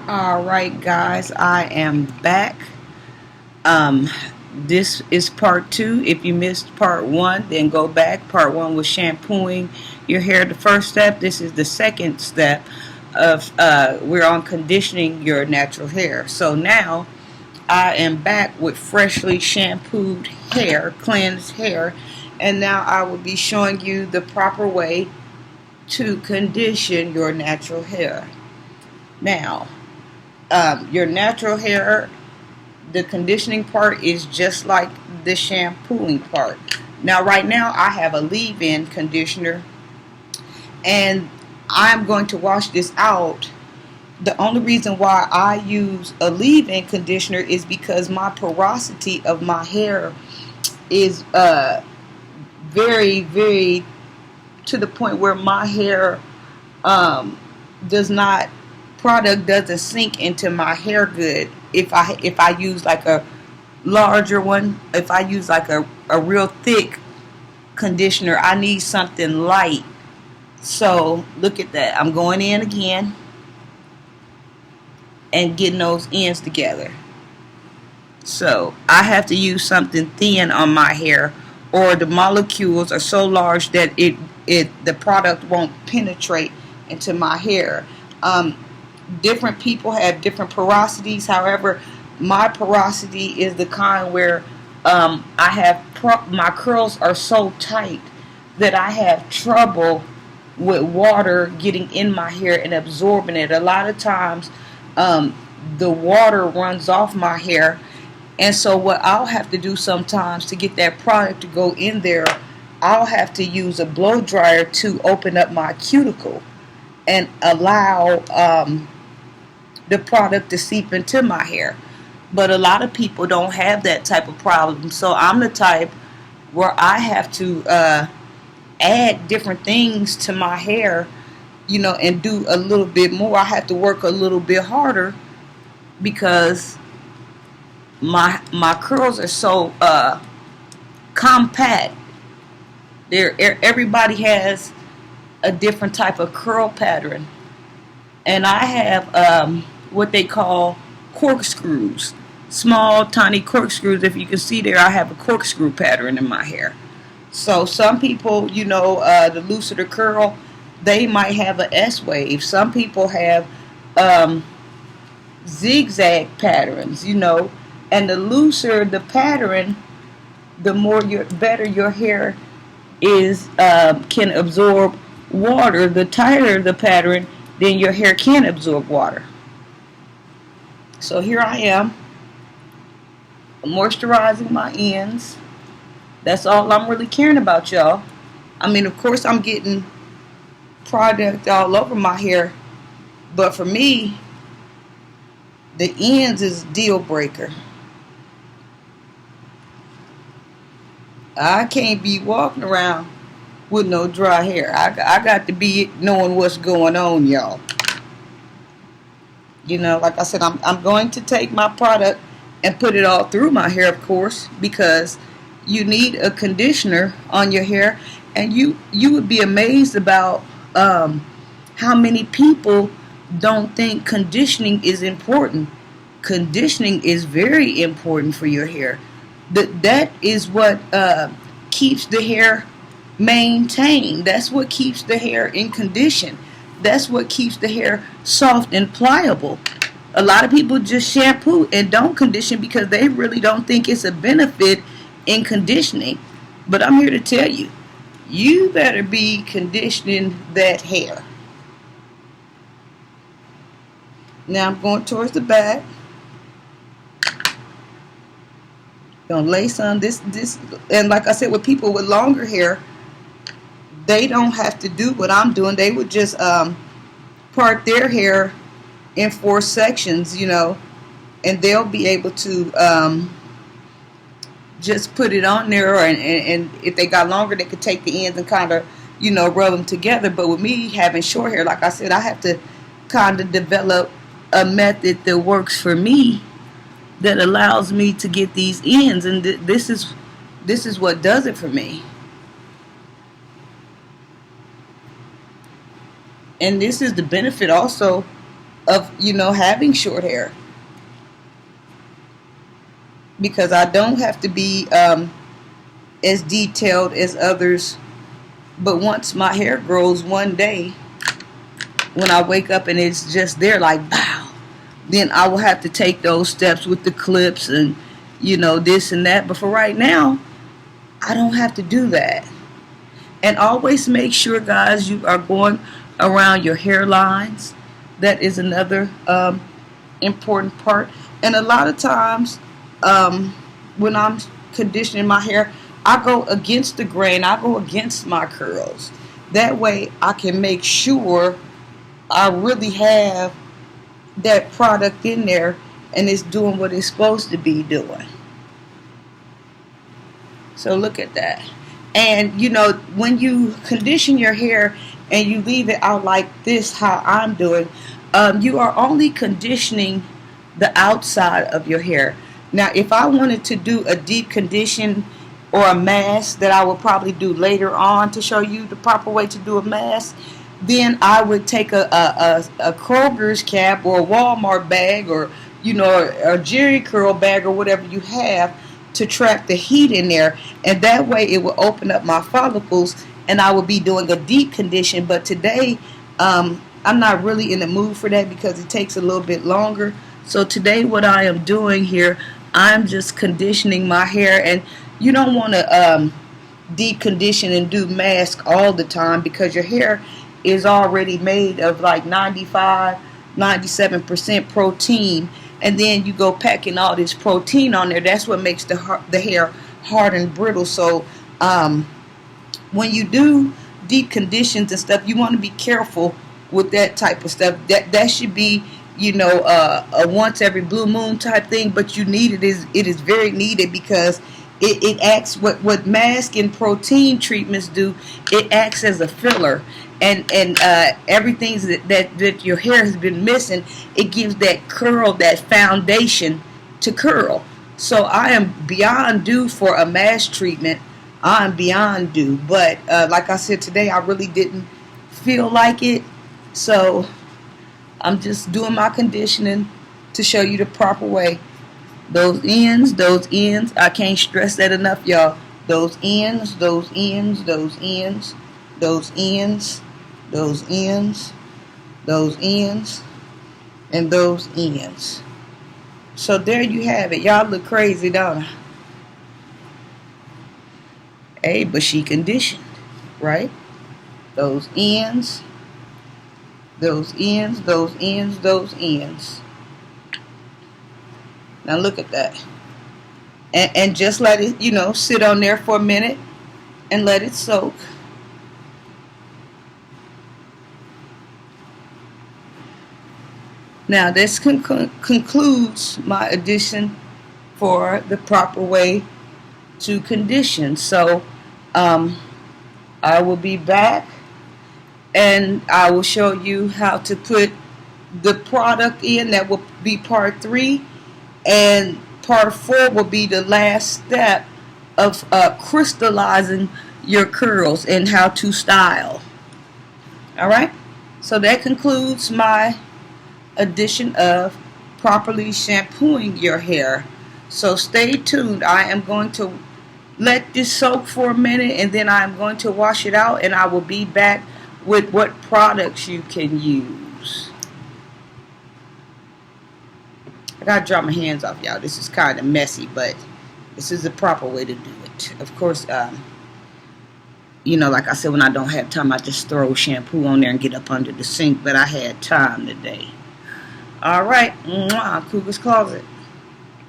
All right, guys, I am back. Um, this is part two. If you missed part one, then go back. Part one was shampooing your hair. The first step. This is the second step of we're on conditioning your natural hair. So now I am back with freshly shampooed hair, cleansed hair, and now I will be showing you the proper way to condition your natural hair. Now, your natural hair, the conditioning part is just like the shampooing part. Now, right now, I have a leave-in conditioner, and I'm going to wash this out. The only reason why I use a leave-in conditioner is because my porosity of my hair is very, very to the point where my hair does not product doesn't sink into my hair good if I use like a larger one. If I use like a real thick conditioner, I need something light. So look at that, I'm going in again and getting those ends together. So I have to use something thin on my hair, or the molecules are so large that the product won't penetrate into my hair. Different people have different porosities. However, my porosity is the kind where I have my curls are so tight that I have trouble with water getting in my hair and absorbing it. A lot of times, the water runs off my hair, and so what I'll have to do sometimes to get that product to go in there, I'll have to use a blow dryer to open up my cuticle and allow the product to seep into my hair. But a lot of people don't have that type of problem. So I'm the type where I have to add different things to my hair, and do a little bit more. I have to work a little bit harder because my curls are so compact. Everybody has a different type of curl pattern, and I have what they call corkscrews, small tiny corkscrews. If you can see there, I have a corkscrew pattern in my hair. So some people, the looser the curl, they might have an S wave. Some people have zigzag patterns, and the looser the pattern, the better your hair is can absorb water. The tighter the pattern, then your hair can absorb water. So here I am, moisturizing my ends. That's all I'm really caring about, y'all. I mean, of course, I'm getting product all over my hair, but for me, the ends is a deal breaker. I can't be walking around with no dry hair. I got to be knowing what's going on, y'all. Like I said, I'm going to take my product and put it all through my hair, of course, because you need a conditioner on your hair, and you would be amazed about how many people don't think conditioning is important. Conditioning is very important for your hair. That is what keeps the hair maintained. That's what keeps the hair in condition. That's what keeps the hair soft and pliable. A lot of people just shampoo and don't condition because they really don't think it's a benefit in conditioning. But I'm here to tell you, you better be conditioning that hair. Now I'm going towards the back. Gonna lay some this, and like I said, with people with longer hair, they don't have to do what I'm doing. They would just part their hair in 4 sections, and they'll be able to just put it on there, and if they got longer, they could take the ends and kind of, rub them together. But with me having short hair, like I said, I have to kind of develop a method that works for me, that allows me to get these ends, and this is what does it for me. And this is the benefit also of, you know, having short hair, because I don't have to be as detailed as others. But once my hair grows one day, when I wake up and it's just there like, wow, then I will have to take those steps with the clips and, you know, this and that. But for right now, I don't have to do that. And always make sure, guys, you are going around your hairlines. That is another important part. And a lot of times, when I'm conditioning my hair, I go against the grain. I go against my curls. That way I can make sure I really have that product in there and it's doing what it's supposed to be doing. So look at that. And you know, when you condition your hair and you leave it out like this, how I'm doing, you are only conditioning the outside of your hair. Now, if I wanted to do a deep condition or a mask that I will probably do later on to show you the proper way to do a mask, then I would take a Kroger's cap or a Walmart bag, or, you know, a Jerry curl bag or whatever you have, to trap the heat in there, and that way it will open up my follicles and I will be doing a deep condition. But today I'm not really in the mood for that because it takes a little bit longer. So today what I am doing here, I'm just conditioning my hair. And you don't want to deep condition and do mask all the time, because your hair is already made of like 97% protein, and then you go packing all this protein on there. That's what makes the hair hard and brittle. So when you do deep conditions and stuff, you want to be careful with that type of stuff. That should be, you know, a once every blue moon type thing, but you need it. It is very needed, because it acts, what mask and protein treatments do, it acts as a filler. And everything that your hair has been missing, it gives that curl, that foundation to curl. So I am beyond due for a mask treatment. I'm beyond due. But like I said, today I really didn't feel like it. So I'm just doing my conditioning to show you the proper way. Those ends, I can't stress that enough, y'all. Those ends, those ends, those ends, those ends, those ends, those ends, and those ends. So there you have it. Y'all look crazy, don't I? Hey, but she conditioned, right? Those ends, those ends, those ends, those ends. Now look at that. And just let it, you know, sit on there for a minute and let it soak. Now this concludes my addition for the proper way to condition. So I will be back and I will show you how to put the product in. That will be part 3, and part 4 will be the last step of crystallizing your curls and how to style. Alright, so that concludes my edition of properly shampooing your hair. So stay tuned. I am going to let this soak for a minute, and then I'm going to wash it out, and I will be back with what products you can use. I gotta dry my hands off, y'all. This is kind of messy, but this is the proper way to do it. Of course, you know, like I said, when I don't have time, I just throw shampoo on there and get up under the sink, but I had time today. All right, Cougar's Closet.